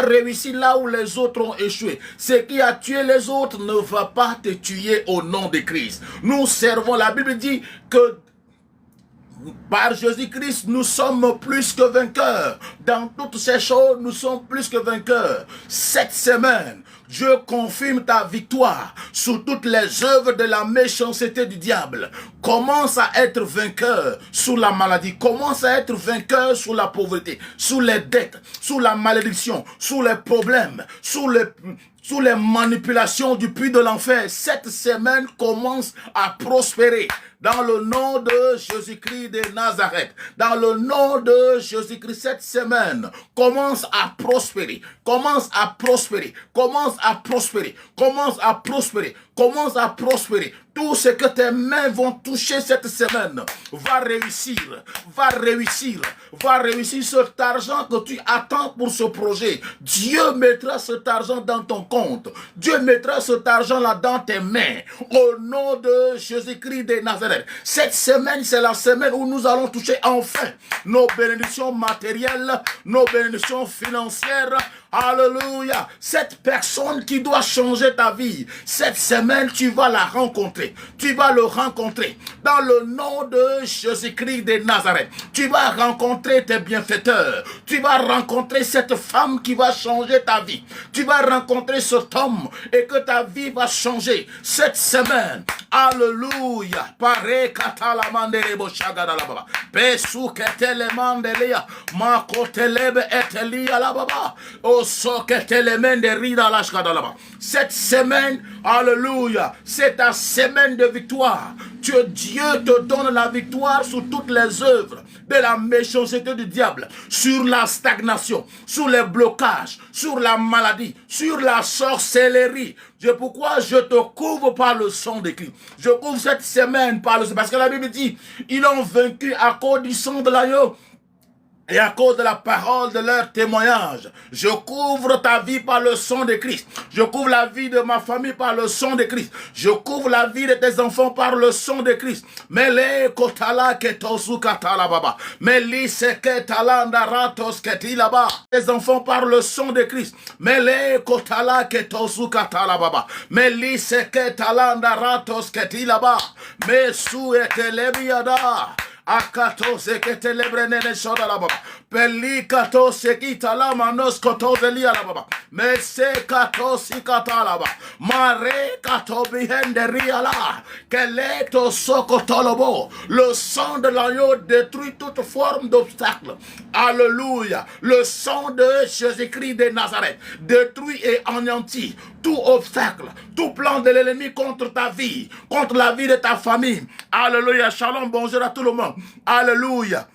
vas réussir là où les autres ont échoué. Ce qui a tué les autres ne va pas te tuer au nom de Christ. Nous servons, la Bible dit que par Jésus-Christ, nous sommes plus que vainqueurs. Dans toutes ces choses, nous sommes plus que vainqueurs. Cette semaine, Dieu confirme ta victoire sur toutes les œuvres de la méchanceté du diable. Commence à être vainqueur sur la maladie. Commence à être vainqueur sur la pauvreté, sur les dettes, sur la malédiction, sur les problèmes, sur les manipulations du puits de l'enfer. Cette semaine commence à prospérer. Dans le nom de Jésus-Christ de Nazareth, dans le nom de Jésus-Christ, cette semaine commence à prospérer, commence à prospérer, commence à prospérer, commence à prospérer, commence à prospérer. Tout ce que tes mains vont toucher cette semaine va réussir, va réussir, va réussir. Cet argent que tu attends pour ce projet, Dieu mettra cet argent dans ton compte. Dieu mettra cet argent là dans tes mains. Au nom de Jésus-Christ de Nazareth. Cette semaine, c'est la semaine où nous allons toucher enfin nos bénédictions matérielles, nos bénédictions financières. Alléluia. Cette personne qui doit changer ta vie, cette semaine, tu vas la rencontrer. Tu vas le rencontrer. Dans le nom de Jésus-Christ de Nazareth, tu vas rencontrer tes bienfaiteurs. Tu vas rencontrer cette femme qui va changer ta vie. Tu vas rencontrer cet homme et que ta vie va changer cette semaine. Alléluia. Pare katalamandere boshagadalababa. Pesu ketelemandelia. Makotelebe etelia lababa. Cette semaine, alléluia, c'est ta semaine de victoire. Dieu te donne la victoire sur toutes les œuvres de la méchanceté du diable, sur la stagnation, sur les blocages, sur la maladie, sur la sorcellerie. C'est pourquoi je te couvre par le sang de Christ. Je couvre cette semaine par le sang. Parce que la Bible dit, ils ont vaincu à cause du sang de l'agneau. Et à cause de la parole de leur témoignage, je couvre ta vie par le sang de Christ. Je couvre la vie de ma famille par le sang de Christ. Je couvre la vie de tes enfants par le sang de Christ. Mele kotala ketosu katala baba. Meli seke talanda ratos ketilaba. Tes enfants par le sang de Christ. Mele kotala ketosu katala baba. Meli seke talanda ratos ketilaba. Mesu etelebiada. Akato sekete lebrenene shoda la baba. Peli kato sekita la manos koto velia la baba. Mese kato sikata la baba. Mare kato bihende ria la. Keleto sokotolobo. Le sang de l'agneau détruit toute forme d'obstacle. Alléluia. Le sang de Jésus-Christ de Nazareth détruit et anéantit tout obstacle, tout plan de l'ennemi contre ta vie, contre la vie de ta famille. Alléluia. Shalom, bonjour à tout le monde. Alléluia.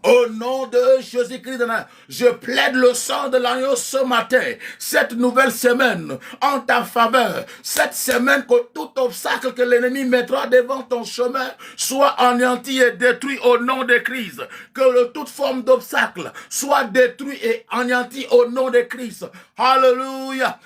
Au nom de Jésus-Christ de Nazareth, je plaide le sang de l'agneau ce matin, cette nouvelle semaine, en ta faveur. Cette semaine, que tout obstacle que l'ennemi mettra devant ton chemin soit anéanti et détruit au nom de Christ. Que toute forme d'obstacle soit détruit et anéanti au nom de Christ. Alléluia.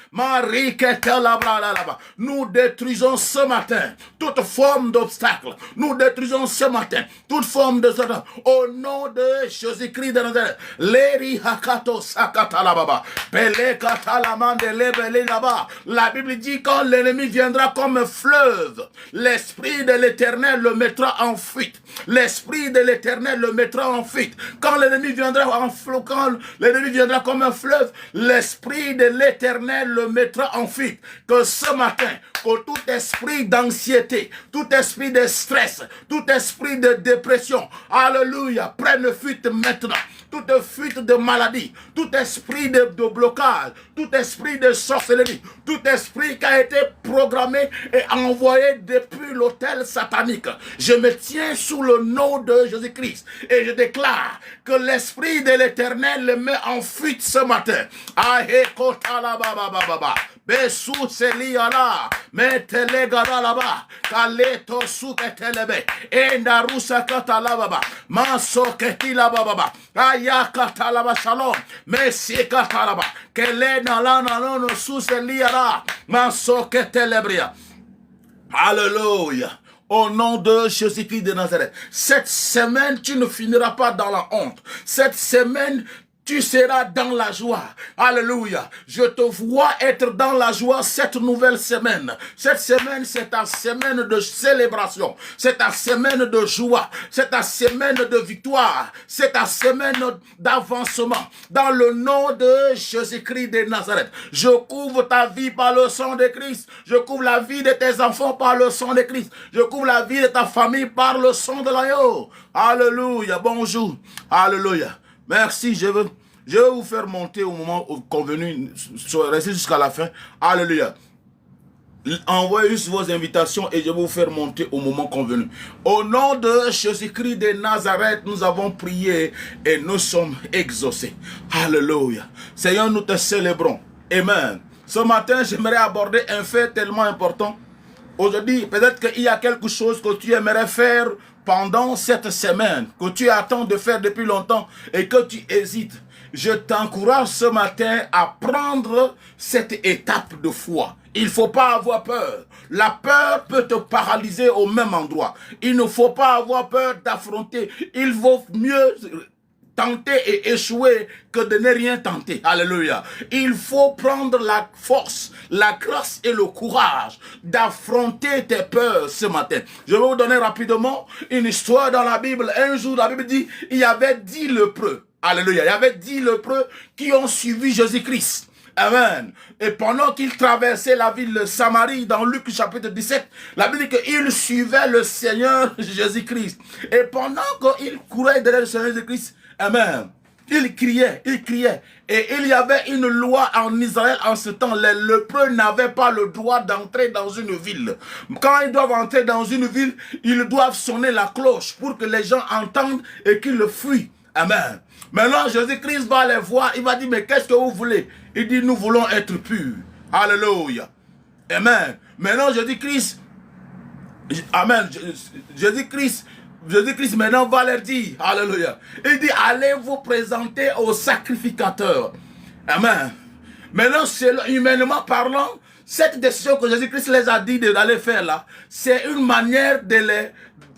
Nous détruisons ce matin toute forme d'obstacle. Nous détruisons ce matin toute forme de Satan. Au nom de Jésus-Christ de Nazareth. Leri hakato sakata la baba. Pele kata la mande lebele là-bas. La Bible dit quand l'ennemi viendra comme un fleuve, l'esprit de l'Éternel le mettra en fuite. L'esprit de l'Éternel le mettra en fuite. Quand l'ennemi viendra comme un fleuve, l'esprit de l'Éternel le mettra en fuite. Que ce matin, que tout esprit d'anxiété, tout esprit de stress, tout esprit de dépression, alléluia, prenne fuite maintenant. Toute fuite de maladie, tout esprit de blocage, tout esprit de sorcellerie, tout esprit qui a été programmé et envoyé depuis l'autel satanique. Je me tiens sous le nom de Jésus-Christ et je déclare que l'esprit de l'Éternel le met en fuite ce matin. Besou seliala, metele gada laba, kaleto suketelebe, endarusa katalaba, maso ketila baba, ayakata laba shalom, messi katalaba, kelena lana nono suseliala, maso ketelebria. Alléluia. Au nom de Jésus-Christ de Nazareth. Cette semaine, tu ne finiras pas dans la honte. Cette semaine, tu seras dans la joie. Alléluia. Je te vois être dans la joie cette nouvelle semaine. Cette semaine, c'est ta semaine de célébration. C'est ta semaine de joie. C'est ta semaine de victoire. C'est ta semaine d'avancement. Dans le nom de Jésus-Christ de Nazareth, je couvre ta vie par le sang de Christ. Je couvre la vie de tes enfants par le sang de Christ. Je couvre la vie de ta famille par le sang de l'agneau. Alléluia. Bonjour. Alléluia. Merci. Je vais vous faire monter au moment convenu. Restez jusqu'à la fin. Alléluia. Envoyez juste vos invitations et je vais vous faire monter au moment convenu. Au nom de Jésus-Christ de Nazareth, nous avons prié et nous sommes exaucés. Alléluia. Seigneur, nous te célébrons. Amen. Ce matin, j'aimerais aborder un fait tellement important. Aujourd'hui, peut-être qu'il y a quelque chose que tu aimerais faire pendant cette semaine, que tu attends de faire depuis longtemps et que tu hésites. Je t'encourage ce matin à prendre cette étape de foi. Il ne faut pas avoir peur. La peur peut te paralyser au même endroit. Il ne faut pas avoir peur d'affronter. Il vaut mieux tenter et échouer que de ne rien tenter. Alléluia. Il faut prendre la force, la grâce et le courage d'affronter tes peurs ce matin. Je vais vous donner rapidement une histoire dans la Bible. Un jour, la Bible dit, il y avait 10 lépreux. Alléluia. Il y avait 10 lépreux qui ont suivi Jésus-Christ. Amen. Et pendant qu'ils traversaient la ville de Samarie, dans Luc chapitre 17, la Bible dit qu'ils suivaient le Seigneur Jésus-Christ. Et pendant qu'ils couraient derrière le Seigneur Jésus-Christ, amen, ils criaient. Et il y avait une loi en Israël en ce temps. Les lépreux n'avaient pas le droit d'entrer dans une ville. Quand ils doivent entrer dans une ville, ils doivent sonner la cloche pour que les gens entendent et qu'ils le fuient. Amen. Maintenant, Jésus-Christ va les voir. Il va dire, mais qu'est-ce que vous voulez? Il dit, nous voulons être purs. Alléluia. Amen. Maintenant, Jésus-Christ, amen. Jésus-Christ maintenant va leur dire, alléluia. Il dit, allez vous présenter au sacrificateur. Amen. Maintenant, humainement parlant, cette décision que Jésus-Christ les a dit d'aller faire là, c'est une manière de les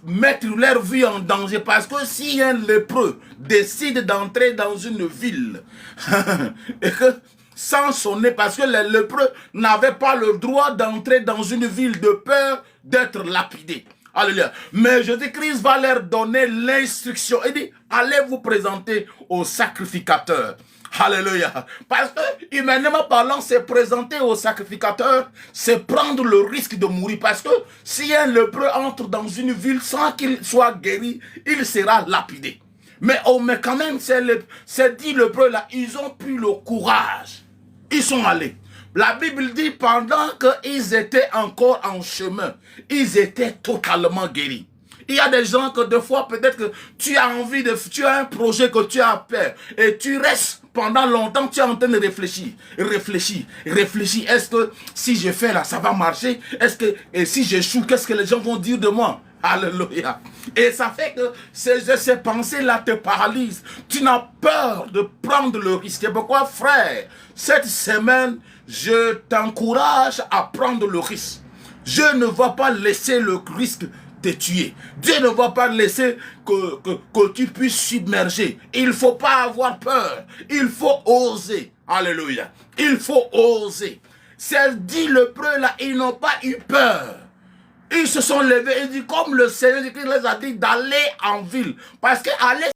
mettre leur vie en danger. Parce que si un lépreux décide d'entrer dans une ville, et que sans sonner, parce que les lépreux n'avaient pas le droit d'entrer dans une ville de peur d'être lapidés. Alléluia. Mais Jésus-Christ va leur donner l'instruction. Il dit, allez vous présenter au sacrificateur. Alléluia. Parce que, humainement parlant, c'est présenter au sacrificateur, c'est prendre le risque de mourir. Parce que si un lépreux entre dans une ville sans qu'il soit guéri, il sera lapidé. Mais quand même, ces 10 lépreux-là, ils ont pris le courage. Ils sont allés. La Bible dit, pendant qu'ils étaient encore en chemin, ils étaient totalement guéris. Il y a des gens que des fois, peut-être que tu as un projet que tu as peur et tu restes pendant longtemps, tu es en train de réfléchir. Est-ce que si je fais là, ça va marcher? Et si j'échoue, qu'est-ce que les gens vont dire de moi? Alléluia. Et ça fait que ces pensées-là te paralysent. Tu n'as peur de prendre le risque. Et pourquoi, frère, cette semaine, je t'encourage à prendre le risque. Je ne vais pas laisser le risque te tuer. Dieu ne va pas laisser que tu puisses submerger. Il ne faut pas avoir peur. Il faut oser. Alléluia. Il faut oser. Ces 10 lépreux-là, ils n'ont pas eu peur. Ils se sont levés et dit, comme le Seigneur les a dit d'aller en ville. Parce que aller